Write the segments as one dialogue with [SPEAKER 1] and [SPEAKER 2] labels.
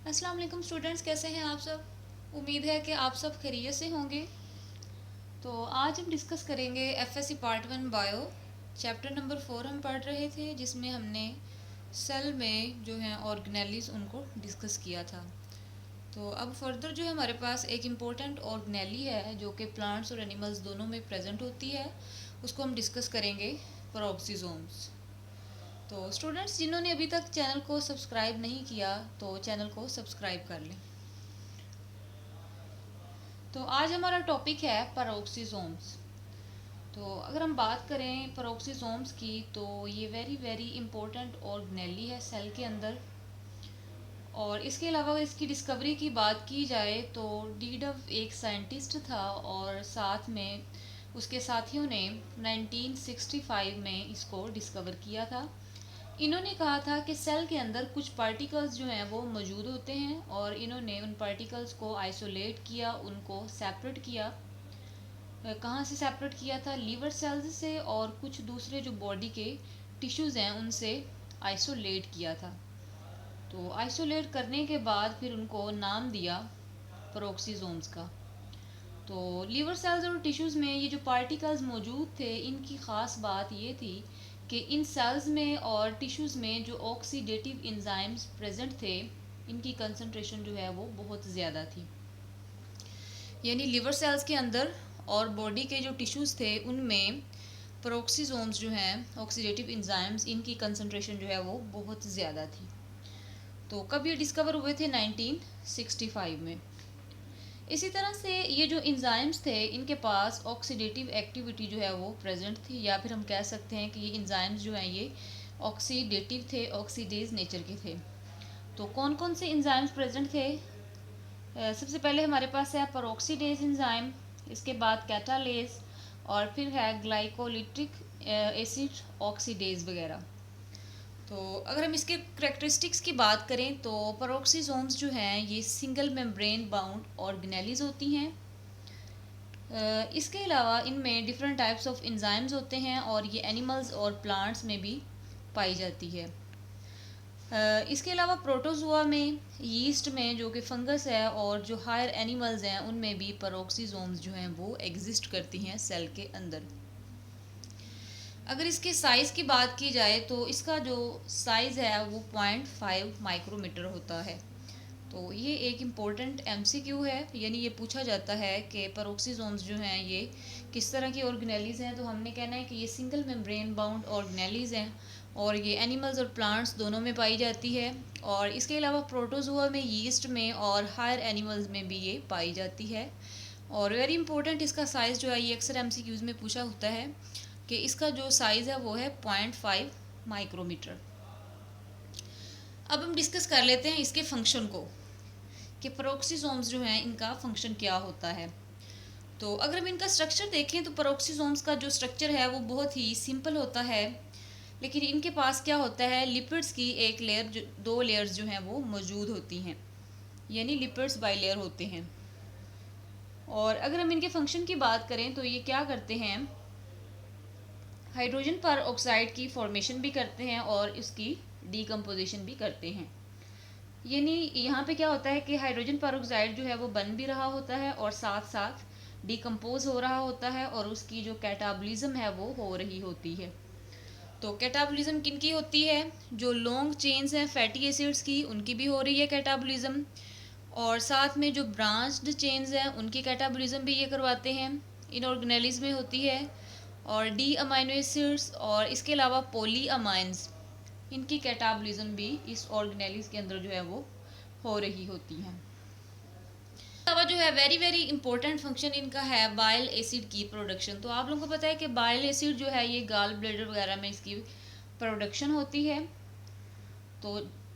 [SPEAKER 1] अस्सलाम वालेकुम स्टूडेंट्स, कैसे हैं आप सब। उम्मीद है कि आप सब खैरियत से होंगे। तो आज हम डिस्कस करेंगे FSc part 1 bio. Chapter number 4 हम पढ़ रहे थे, जिसमें हमने सेल में जो है ऑर्गेनेलीज उनको डिस्कस किया था। तो अब फर्दर जो है हमारे पास एक इम्पोर्टेंट ऑर्गेनेली है जो कि प्लांट्स और एनिमल्स दोनों में प्रेजेंट होती है। उसको हम डिस्कस करेंगे, पेरोक्सीजोम्स। तो स्टूडेंट्स जिन्होंने अभी तक चैनल को सब्सक्राइब नहीं किया तो चैनल को सब्सक्राइब कर लें। तो आज हमारा टॉपिक है पेरोक्सीजोम्स। तो अगर हम बात करें पेरोक्सीजोम्स की, तो ये वेरी वेरी इंपॉर्टेंट ऑर्गेनेली है सेल के अंदर। और इसके अलावा इसकी डिस्कवरी की बात की जाए तो डीडव एक साइंटिस्ट था और साथ में उसके साथियों ने 1965 में इसको डिस्कवर किया था। इन्होंने कहा था कि सेल के अंदर कुछ पार्टिकल्स जो हैं वो मौजूद होते हैं और इन्होंने उन पार्टिकल्स को आइसोलेट किया, उनको सेपरेट किया। कहाँ से सेपरेट किया था? लीवर सेल्स से और कुछ दूसरे जो बॉडी के टिश्यूज़ हैं उनसे आइसोलेट किया था। तो आइसोलेट करने के बाद फिर उनको नाम दिया पेरोक्सीजोम्स का। तो लीवर सेल्स और टिश्यूज़ में ये जो पार्टिकल्स मौजूद थे, इनकी ख़ास बात ये थी कि इन सेल्स में और टिश्यूज़ में जो ऑक्सीडेटिव एंजाइम्स प्रेजेंट थे, इनकी कंसंट्रेशन जो है वो बहुत ज़्यादा थी। यानी लिवर सेल्स के अंदर और बॉडी के जो टिश्यूज़ थे उनमें पेरोक्सीजोम्स जो हैं, ऑक्सीडेटिव एंजाइम्स, इनकी कंसंट्रेशन जो है वो बहुत ज़्यादा थी। तो कब ये डिस्कवर हुए थे? 1965 में। इसी तरह से ये जो एंजाइम्स थे, इनके पास ऑक्सीडेटिव एक्टिविटी जो है वो प्रेजेंट थी, या फिर हम कह सकते हैं कि ये एंजाइम्स जो हैं ये ऑक्सीडेटिव थे, ऑक्सीडेज नेचर के थे। तो कौन कौन से एंजाइम्स प्रेजेंट थे? सबसे पहले हमारे पास है पेरोक्सीडेज एंजाइम, इसके बाद कैटालेज, और फिर है ग्लाइकोलिटिक एसिड ऑक्सीडेज वगैरह। तो अगर हम इसके करेक्टरिस्टिक्स की बात करें तो पेरोक्सीजोम्स जो हैं ये सिंगल मेम्ब्रेन बाउंड ऑर्गेनेलीज होती हैं। इसके अलावा इनमें डिफरेंट टाइप्स ऑफ एंजाइम्स होते हैं और ये एनिमल्स और प्लांट्स में भी पाई जाती है। इसके अलावा प्रोटोजोआ में, यीस्ट में जो कि फंगस है, और जो हायर एनिमल्स हैं उनमें भी पेरोक्सीजोम्स जो हैं वो एग्जिस्ट करती हैं सेल के अंदर। अगर इसके साइज़ की बात की जाए तो इसका जो साइज़ है वो 0.5 माइक्रोमीटर होता है। तो ये एक इम्पोर्टेंट एमसीक्यू है, यानी ये पूछा जाता है कि पेरोक्सीजोम्स जो हैं ये किस तरह की ऑर्गेनेलीज हैं। तो हमने कहना है कि ये सिंगल मेम्ब्रेन बाउंड ऑर्गेनेलीज हैं और ये एनिमल्स और प्लांट्स दोनों में पाई जाती है। और इसके अलावा प्रोटोजोआ में, यीस्ट में और हायर एनिमल्स में भी ये पाई जाती है। और वेरी इंपॉर्टेंट इसका साइज़ जो है ये अक्सर एमसीक्यूज़ में पूछा होता है कि इसका जो साइज़ है वो है 0.5 माइक्रोमीटर। अब हम डिस्कस कर लेते हैं इसके फंक्शन को कि पेरोक्सीजोम्स जो हैं इनका फंक्शन क्या होता है। तो अगर हम इनका स्ट्रक्चर देखें तो पेरोक्सीजोम्स का जो स्ट्रक्चर है वो बहुत ही सिंपल होता है, लेकिन इनके पास क्या होता है, लिपिड्स की एक लेयर, जो दो लेयर्स जो हैं वो मौजूद होती हैं, यानी लिपिड्स बाइलेयर होते हैं। और अगर हम इनके फंक्शन की बात करें तो ये क्या करते हैं, हाइड्रोजन पर ऑक्साइड की फॉर्मेशन भी करते हैं और इसकी डीकम्पोजिशन भी करते हैं। यानी यहाँ पे क्या होता है कि हाइड्रोजन पर जो है वो बन भी रहा होता है और साथ साथ डिकम्पोज हो रहा होता है और उसकी जो कैटाबॉलिज्म है वो हो रही होती है। तो कैटाबॉलिज्म किन की होती है? जो लॉन्ग चेन्स हैं फैटी एसिड्स की, उनकी भी हो रही है कैटाबॉलिज्म, और साथ में जो ब्रांच्ड चेन्स हैं उनकी कैटाबॉलिज्म भी ये करवाते हैं, इन ऑर्गेनेलीज में होती है। और डी अमाइनो एसिड्स और इसके अलावा पॉली अमाइंस, इनकी कैटाबॉलिज्म भी इस ऑर्गेनेलीज के अंदर जो है वो हो रही होती हैं। अलावा जो है वेरी वेरी इंपॉर्टेंट फंक्शन इनका है बाइल एसिड की प्रोडक्शन। तो आप लोगों को पता है कि बाइल एसिड जो है ये गाल ब्लैडर वगैरह में इसकी प्रोडक्शन होती है। तो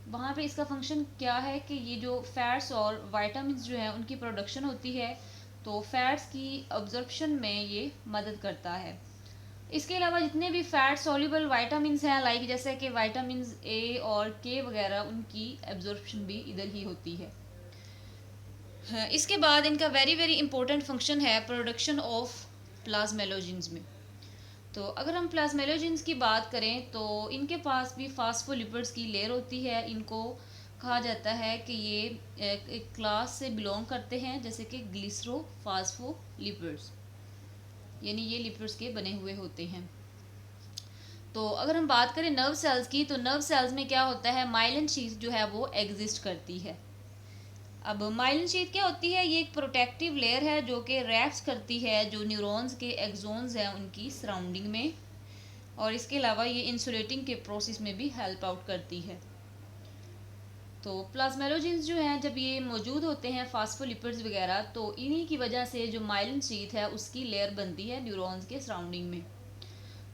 [SPEAKER 1] वहाँ पे इसका फंक्शन क्या है कि ये जो फैट्स और वाइटामिन जो है उनकी प्रोडक्शन होती है, तो फैट्स की अब्जॉर्प्शन में ये मदद करता है। इसके अलावा जितने भी फैट सॉल्युबल वाइटामिन हैं, लाइक जैसे कि वाइटामिन ए और के वगैरह, उनकी एब्जॉर्प्शन भी इधर ही होती है। इसके बाद इनका वेरी वेरी इंपॉर्टेंट फंक्शन है प्रोडक्शन ऑफ प्लाज्मेलोजेंस में। तो अगर हम प्लाज्मेलोजेंस की बात करें तो इनके पास भी फास्फोलिपिड्स की लेयर होती है, इनको कहा जाता है कि ये एक क्लास से बिलोंग करते हैं, जैसे कि ग्लिसरोफास्फोलिपिड्स, यानी ये लिपिड्स के बने हुए होते हैं। तो अगर हम बात करें नर्व सेल्स की, तो नर्व सेल्स में क्या होता है, माइलिन शीथ जो है वो एग्जिस्ट करती है। अब माइलिन शीथ क्या होती है, ये एक प्रोटेक्टिव लेयर है जो कि रैप्स करती है जो न्यूरॉन्स के एक्सोन्स हैं उनकी सराउंडिंग में, और इसके अलावा ये इंसुलेटिंग के प्रोसेस में भी हेल्प आउट करती है। तो प्लाज्मेलोजेंस जो हैं जब ये मौजूद होते हैं फास्फोलिपिड्स वगैरह, तो इन्हीं की वजह से जो माइलिन शीथ है उसकी लेयर बनती है न्यूरॉन्स के सराउंडिंग में।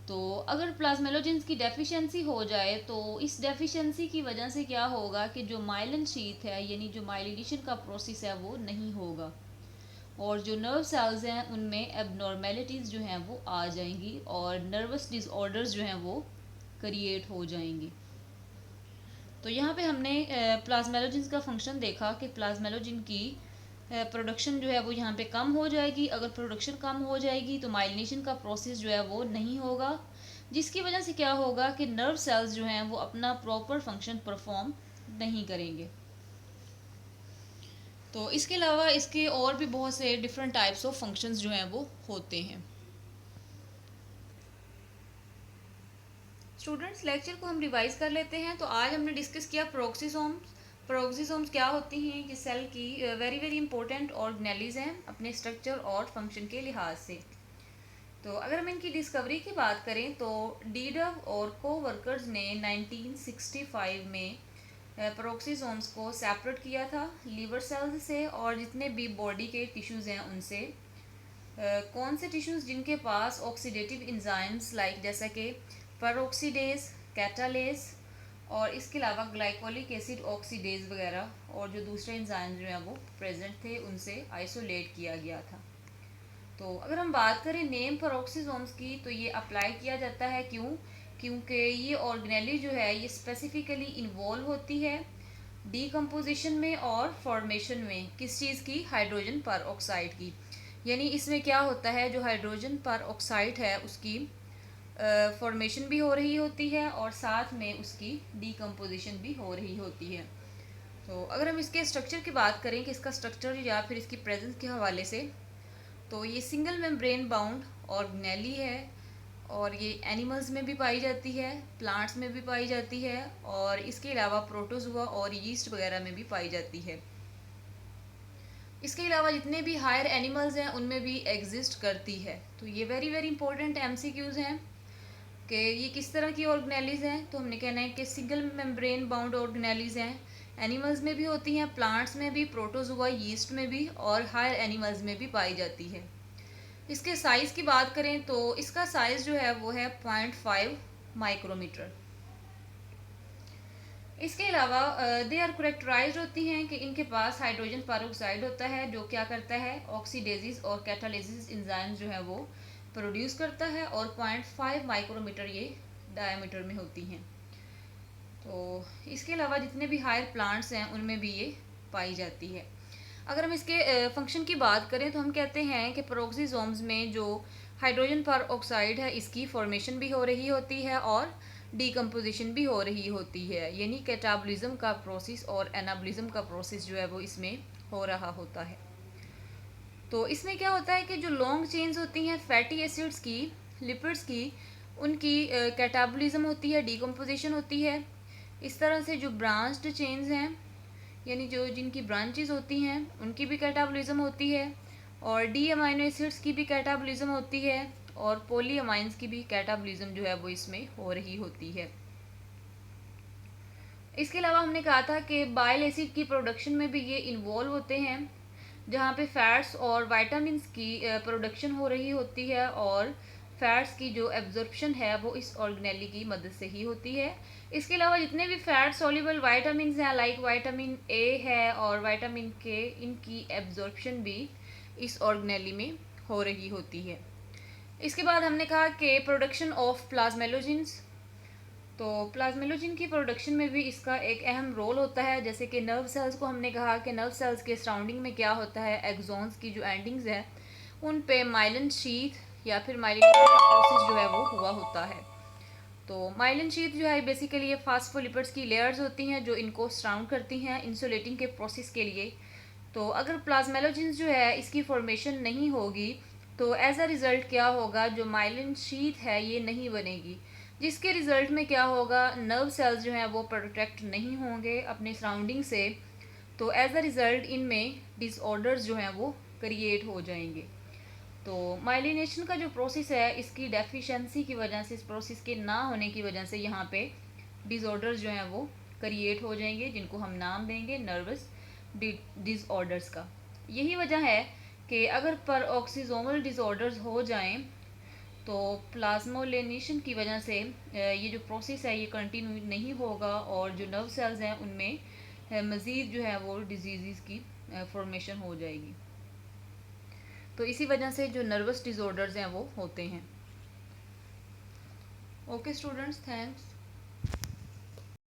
[SPEAKER 1] तो अगर प्लाज्मेलोजेंस की डेफिशिएंसी हो जाए तो इस डेफिशिएंसी की वजह से क्या होगा कि जो माइलिन शीथ है यानी जो माइलिनेशन का प्रोसेस है वो नहीं होगा, और जो नर्व सेल्स हैं उनमें एबनॉर्मेलिटीज़ जो हैं वो आ जाएंगी और नर्वस डिसऑर्डर्स जो हैं वो क्रिएट हो जाएंगे। तो यहाँ पे हमने प्लाज्मेलोजेंस का फंक्शन देखा कि प्लाज्मेलोजिन की प्रोडक्शन जो है वो यहाँ पे कम हो जाएगी। अगर प्रोडक्शन कम हो जाएगी तो माइलिनेशन का प्रोसेस जो है वो नहीं होगा, जिसकी वजह से क्या होगा कि नर्व सेल्स जो हैं वो अपना प्रॉपर फंक्शन परफॉर्म नहीं करेंगे। तो इसके अलावा इसके और भी बहुत से डिफरेंट टाइप्स ऑफ फंक्शंस जो हैं वो होते हैं। स्टूडेंट्स, लेक्चर को हम रिवाइज कर लेते हैं। तो आज हमने डिस्कस किया प्रोक्सिसोम्स। प्रोक्सिसोम्स क्या होती हैं, कि सेल की वेरी वेरी इंपॉर्टेंट ऑर्गेनेलीज हैं अपने स्ट्रक्चर और फंक्शन के लिहाज से। तो अगर हम इनकी डिस्कवरी की बात करें तो डीडव और कोवर्कर्स ने 1965 में प्रोक्सिसोम्स को सेपरेट किया था लीवर सेल्स से और जितने भी बॉडी के टिश्यूज़ हैं उनसे। कौन से टिश्यूज़ जिनके पास ऑक्सीडेटिव इंजाइम्स लाइक जैसा कि पेरोक्सीडेज, कैटालेज और इसके अलावा ग्लाइकोलिक एसिड ऑक्सीडेज वगैरह और जो दूसरे एंजाइम जो हैं वो प्रेजेंट थे, उनसे आइसोलेट किया गया था। तो अगर हम बात करें नेम पेरोक्सिसोम्स की, तो ये अप्लाई किया जाता है क्योंकि ये ऑर्गेनेली जो है ये स्पेसिफिकली इन्वॉल्व होती है डीकम्पोजिशन में और फॉर्मेशन में किस चीज़ की, हाइड्रोजन पर ऑक्साइड की। यानी इसमें क्या होता है, जो हाइड्रोजन पर ऑक्साइड है उसकी फॉर्मेशन भी हो रही होती है और साथ में उसकी डीकम्पोजिशन भी हो रही होती है। तो अगर हम इसके स्ट्रक्चर की बात करें कि इसका स्ट्रक्चर या फिर इसकी प्रेजेंस के हवाले से, तो ये सिंगल मेम्ब्रेन बाउंड ऑर्गेनेली है और ये एनिमल्स में भी पाई जाती है, प्लांट्स में भी पाई जाती है और इसके अलावा प्रोटोजुआ और यीस्ट वगैरह में भी पाई जाती है। इसके अलावा जितने भी हायर एनिमल्स हैं उनमें भी एग्जिस्ट करती है। तो ये वेरी वेरी इंपॉर्टेंट एमसीक्यूज़ हैं कि ये किस तरह की ऑर्गेनेलीज हैं। तो हमने कहना है कि सिंगल मेम्ब्रेन बाउंड ऑर्गेनेलीज हैं, एनिमल्स में भी होती हैं, प्लांट्स में भी, प्रोटोजुआ यीस्ट में भी और हायर एनिमल्स में भी पाई जाती है। इसके साइज़ की बात करें तो इसका साइज़ जो है वो है 0.5 माइक्रोमीटर। इसके अलावा दे आर करेक्टराइज होती हैं कि इनके पास हाइड्रोजन पेरोक्साइड होता है जो क्या करता है, ऑक्सीडेजिस और कैटालिसिस एंजाइम्स जो है वो प्रोड्यूस करता है और 0.5 माइक्रोमीटर ये डायमीटर में होती हैं। तो इसके अलावा जितने भी हायर प्लांट्स हैं उनमें भी ये पाई जाती है। अगर हम इसके फंक्शन की बात करें तो हम कहते हैं कि पेरोक्सिसोम्स में जो हाइड्रोजन पर ऑक्साइड है इसकी फॉर्मेशन भी हो रही होती है और डीकम्पोजिशन भी हो रही होती है, यानी कैटाबॉलिज्म का प्रोसेस और एनाबॉलिज्म का प्रोसेस जो है वो इसमें हो रहा होता है। तो इसमें क्या होता है कि जो लॉन्ग चेन्स होती हैं फैटी एसिड्स की, लिपिड्स की, उनकी कैटाबॉलिज्म होती है, डीकम्पोजिशन होती है। इस तरह से जो ब्रांच्ड चेन्स हैं यानी जो जिनकी ब्रांचेस होती हैं उनकी भी कैटाबॉलिज्म होती है और डी अमाइनो एसिड्स की भी कैटाबॉलिज्म होती है और पॉली अमाइंस की भी कैटाबॉलिज्म जो है वो इसमें हो रही होती है। इसके अलावा हमने कहा था कि बाइल एसिड की प्रोडक्शन में भी ये इन्वॉल्व होते हैं, जहाँ पे फैट्स और वाइटामिन्स की प्रोडक्शन हो रही होती है और फैट्स की जो एब्जॉर्प्शन है वो इस ऑर्गेनेली की मदद से ही होती है। इसके अलावा जितने भी फैट सॉल्युबल वाइटामिन हैं लाइक वाइटामिन ए है और वाइटामिन के, इनकी एब्जॉर्प्शन भी इस ऑर्गेनेली में हो रही होती है। इसके बाद हमने कहा कि प्रोडक्शन ऑफ प्लाज्मेलोजिन्स, तो प्लाज्मेलोजिन की प्रोडक्शन में भी इसका एक अहम रोल होता है। जैसे कि नर्व सेल्स को हमने कहा कि नर्व सेल्स के सराउंडिंग में क्या होता है, एक्सॉन्स की जो एंडिंग्स है उन पे माइलिन शीथ या फिर माइलिन का प्रोसेस जो है वो हुआ होता है। तो माइलिन शीथ जो है बेसिकली ये फास्फोलिपिड्स की लेयर्स होती हैं जो इनको सराउंड करती हैं इंसुलेटिंग के प्रोसेस के लिए। तो अगर प्लाज्मेलोजेंस जो है इसकी फॉर्मेशन नहीं होगी तो एज अ रिज़ल्ट क्या होगा, जो माइलिन शीथ है ये नहीं बनेगी, जिसके रिज़ल्ट में क्या होगा, नर्व सेल्स जो हैं वो प्रोटेक्ट नहीं होंगे अपने सराउंडिंग से। तो एज अ रिज़ल्ट इनमें डिसऑर्डर्स जो हैं वो क्रिएट हो जाएंगे। तो माइलिनेशन का जो प्रोसेस है इसकी डेफिशिएंसी की वजह से, इस प्रोसेस के ना होने की वजह से यहाँ पे डिसऑर्डर्स जो हैं वो क्रिएट हो जाएंगे, जिनको हम नाम देंगे नर्वस डिसऑर्डर्स का। यही वजह है कि अगर परऑक्सीजोमल डिसऑर्डर्स हो जाएं तो प्लाज्मोलेनेशन की वजह से ये जो प्रोसेस है ये कंटिन्यू नहीं होगा और जो नर्व सेल्स हैं उनमें मज़ीद जो है वो डिजीज़ की फॉर्मेशन हो जाएगी। तो इसी वजह से जो नर्वस डिसऑर्डर्स हैं वो होते हैं। Okay students, thanks.